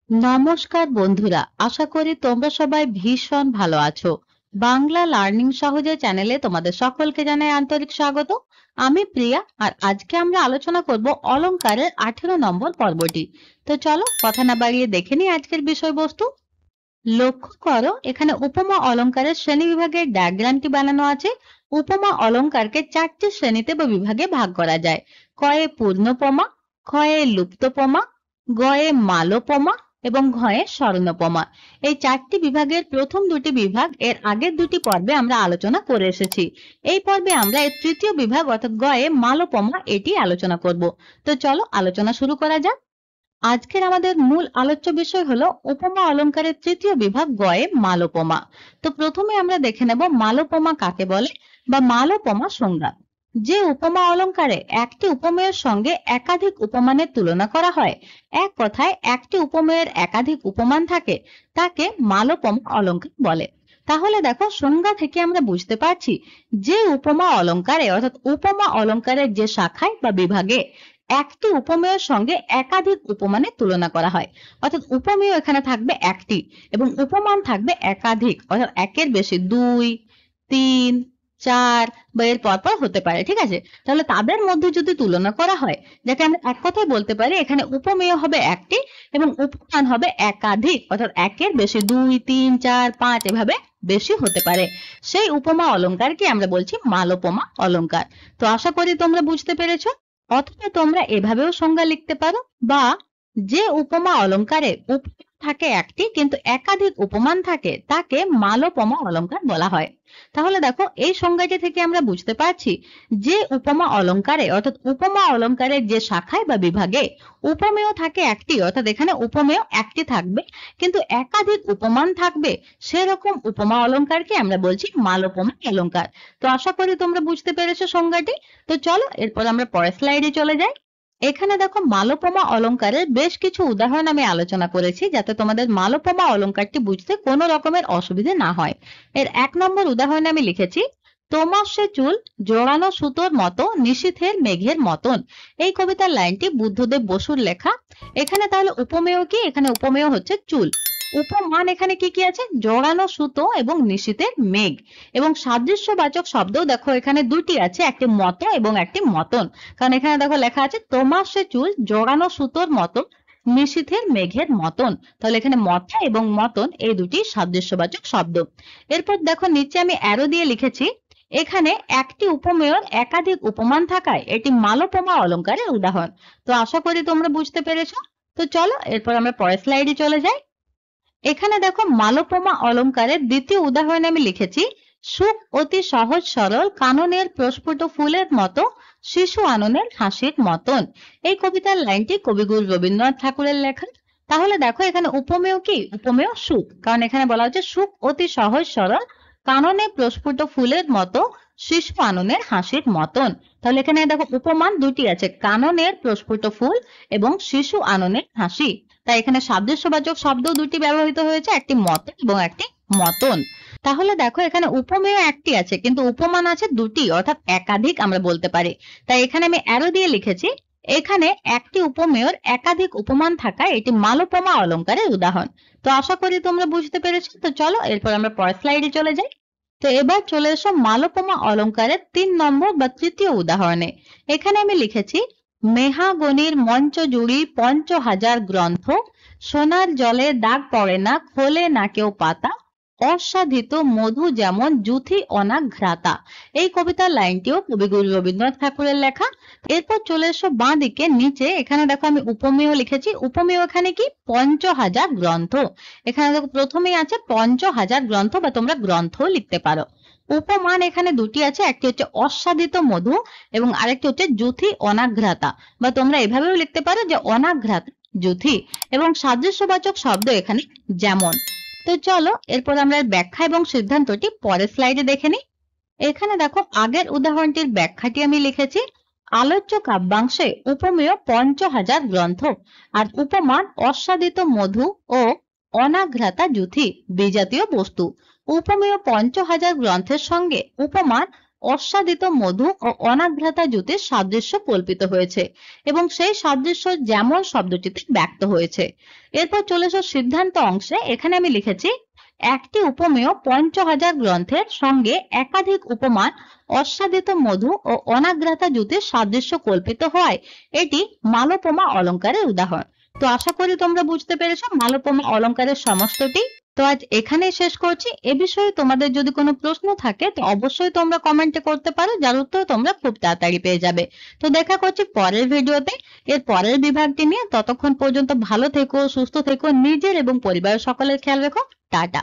নমস্কার বন্ধুরা, আশা করি তোমরা সবাই ভীষণ ভালো আছো। বাংলা লার্নিং সহজে চ্যানেলে তোমাদের সকলকে জানাই আন্তরিক স্বাগত। আমি প্রিয়া, আর আজকে আমরা আলোচনা করব অলংকারের 18 নম্বর পর্বটি। তো চলো কথা না বাড়িয়ে দেখে নিই আজকের বিষয়বস্তু। লক্ষ্য করো, এখানে উপমা অলংকারের শ্রেণী বিভাগের ডায়াগ্রামটি বানানো আছে। উপমা অলংকারকে 4টি শ্রেণীতে বা বিভাগে ভাগ করা যায়। কয়ে পূর্ণপমা, ক্ষয়ে লুপ্তপমা, গয়ে মালোপমা এবং ঘয়ে স্বর্ণপমা। এই 4টি বিভাগের প্রথম দুটি বিভাগ এর আগের দুটি পর্বে আমরা আলোচনা করে এসেছি। এই পর্বে আমরা এর তৃতীয় বিভাগ অর্থাৎ গয়ে মালোপমা এটি আলোচনা করব। তো চলো আলোচনা শুরু করা যাক। আজকের আমাদের মূল আলোচ্য বিষয় হলো উপমা অলংকারের তৃতীয় বিভাগ গয়ে মালোপমা। তো প্রথমে আমরা দেখে নেব মালোপমা কাকে বলে বা মালোপমা সংজ্ঞা। যে উপমা অলংকারে একটি উপমেয়ের সঙ্গে একাধিক উপমানের তুলনা করা হয়, এক কথায় একটি উপমেয়ের একাধিক উপমান থাকে, তাকে মালোপমা অলংকার বলে। তাহলে দেখো, সংজ্ঞা থেকে আমরা বুঝতে পারছি যে উপমা অলংকারে অর্থাৎ উপমা অলংকারের যে শাখায় বা বিভাগে একটি উপমেয়ের সঙ্গে একাধিক উপমানের তুলনা করা হয়, অর্থাৎ উপমেয় এখানে থাকবে একটি এবং উপমান থাকবে একাধিক, অর্থাৎ একের বেশি, 2, 3, 4 বা এর পরপর হতে পারে। ঠিক আছে, তাহলে তাদের মধ্যে যদি তুলনা করা হয়, যাকে আমরা এক কথায় বলতে পারি এখানে উপমেয় হবে একটি এবং উপমান হবে একাধিক, অর্থাৎ একের বেশি, 2, 3, 4, 5 এভাবে বেশি হতে পারে, সেই উপমা অলংকারকে আমরা বলছি মালোপমা অলংকার। তো আশা করি তোমরা বুঝতে পেরেছো। অথবা তোমরা এভাবেও সংজ্ঞা লিখতে পারো, বা যে উপমা অলংকারে উপমা থাকে একটি কিন্তু একাধিক উপমান থাকে, তাকে মালোপমা অলংকার বলা হয়। তাহলে দেখো, এই সংজ্ঞাটি থেকে আমরা বুঝতে পারছি যে উপমা অলংকারে অর্থাৎ উপমা অলংকারের যে শাখায় বা বিভাগে উপমেয় থাকে একটি, অর্থাৎ এখানে উপমেয় একটি থাকবে কিন্তু একাধিক উপমান থাকবে, সেরকম উপমা অলংকারকে আমরা বলছি মালোপমা অলংকার। তো আশা করি তোমরা বুঝতে পেরেছো সংজ্ঞাটি। তো চলো এরপর আমরা পরের স্লাইডে চলে যাই। এখানে দেখো, মালোপমা অলংকারের বেশ কিছু উদাহরণ আমি আলোচনা করেছি, যাতে তোমাদের মালোপমা অলংকারটি বুঝতে কোনো রকমের অসুবিধে না হয়। এর 1 নম্বর উদাহরণে আমি লিখেছি, তোমার সে চুল জোড়ানো সুতোর মতো নিশীথের মেঘের মতন। এই কবিতার লাইনটি বুদ্ধদেব বসুর লেখা। এখানে তাহলে উপমেয় কি? এখানে উপমেয় হচ্ছে চুল। উপমান এখানে কি কি আছে? জোড়ানো সুতো এবং নিশীথের মেঘ। এবং সাদৃশ্যবাচক শব্দও দেখো এখানে দুটি আছে, একটি মতো এবং একটি মতন। কারণ এখানে দেখো লেখা আছে তোমার সে চুল জোড়ানো সুতোর মতো নিশীথের মেঘের মতন। তাহলে এখানে মতা এবং মতন এই দুটি সাদৃশ্যবাচক শব্দ। এরপর দেখো নিচে আমি অ্যারো দিয়ে লিখেছি, এখানে একটি উপমেয়ের একাধিক উপমান থাকায় এটি মালোপমা অলংকারের উদাহরণ। তো আশা করি তোমরা বুঝতে পেরেছো। তো চলো এরপর আমরা পরের স্লাইডে চলে যাই। এখানে দেখো, মালোপমা অলংকারের দ্বিতীয় উদাহরণে আমি লিখেছি, সুখ অতি সহজ সরল কাননের প্রস্ফুট ফুলের মতো শিশু আননের হাসির মতন। এই কবিতার লাইনটি কবিগুরু রবীন্দ্রনাথ ঠাকুরের লেখা। তাহলে দেখো, এখানে উপমেয় কি? উপমেয় সুখ, কারণ এখানে বলা হচ্ছে সুখ অতি সহজ সরল কাননে প্রস্ফুট ফুলের মতো শিশু আননের হাসির মতন। তাহলে এখানে দেখো উপমান দুটি আছে, কাননের প্রস্ফুট ফুল এবং শিশু আননের হাসি। তাই এখানে সাদৃশ্যবাচক শব্দ দুটি ব্যবহৃত হয়েছে, একটি মত এবং একটি মতন। তাহলে দেখো, এখানে উপমেয় একটি আছে কিন্তু উপমান আছে দুটি, অর্থাৎ একাধিক আমরা বলতে পারি। তাই এখানে আমি অ্যারো দিয়ে লিখেছি, এখানে একটি উপমেয়ের একাধিক উপমান থাকায় এটি মালোপমা অলংকারের উদাহরণ। তো আশা করি তোমরা বুঝতে পেরেছো। তো চলো এরপর আমরা পরের স্লাইডে চলে যাই। তো এবার চলে এসো মালোপমা অলংকারের 3 নম্বর বা তৃতীয় উদাহরণে। এখানে আমি লিখেছি, মেহাগনির মঞ্চ জুড়ি 5000 গ্রন্থ, সোনার জলে দাগ পড়ে না খোলে না কেউ পাতা, অসাধিত মধু যেমন যুথি অনাঘ্রাতা। এই কবিতার লাইনটিও কবিগুরু রবীন্দ্রনাথ ঠাকুরের লেখা। এরপর চলে এসো বাঁ দিকে নিচে, এখানে দেখো আমি উপমেয় লিখেছি। উপমেয় এখানে কি? 5000 গ্রন্থ। এখানে দেখো প্রথমেই আছে 5000 গ্রন্থ, বা তোমরা গ্রন্থ লিখতে পারো। উপমান এখানে দুটি আছে, একটি হচ্ছে অসাধিত মধু এবং আরেকটি হচ্ছে যুথি অনাঘ্রাতা, বা তোমরা এভাবেও লিখতে পারো যে অনাঘ্রাতা যুথি। এবং সাদৃশ্যবাচক শব্দ এখানে যেমন। তো চলো এরপর আমরা এর ব্যাখ্যা এবং সিদ্ধান্তটি পরের স্লাইডে দেখে নিই। এখানে দেখো, আগের উদাহরণটির ব্যাখ্যাটি আমি লিখেছি, আলোচ্য কাব্যাংশে উপমেয় 5000 গ্রন্থ আর উপমান অসাধিত মধু ও অনাঘ্রাতা যুথি বিজাতীয় বস্তু। উপমেয় 5000 গ্রন্থের সঙ্গে উপমান অস্বাদিত মধু ও অনাঘ্রাতা জুতির সাদৃশ্য কল্পিত হয়েছে এবং সেই সাদৃশ্য যেমন শব্দটিতে ব্যক্ত হয়েছে। এরপর চলে এসো সিদ্ধান্ত অংশে। এখানে আমি লিখেছি একটি উপমেয় পঞ্চহাজার গ্রন্থের সঙ্গে একাধিক উপমান অস্বাদিত মধু ও অনাঘ্রাতা জুতির সাদৃশ্য কল্পিত হয়, এটি মালোপমা অলঙ্কারের উদাহরণ। তো আশা করি তোমরা বুঝতে পেরেছো মালোপমা অলঙ্কারের সমস্তটি। তো আজ এখানেই শেষ করছি। এ বিষয়ে তোমাদের যদি কোনো প্রশ্ন থাকে তো অবশ্যই তোমরা কমেন্টে করতে পারো, যার উত্তর তোমরা খুব তাড়াতাড়ি পেয়ে যাবে। তো দেখা করছি পরের ভিডিওতে এর পরের বিভাগটি নিয়ে। ততক্ষণ পর্যন্ত ভালো থেকো, সুস্থ থেকো, নিজের এবং পরিবারের সকলের খেয়াল রেখো। টাটা।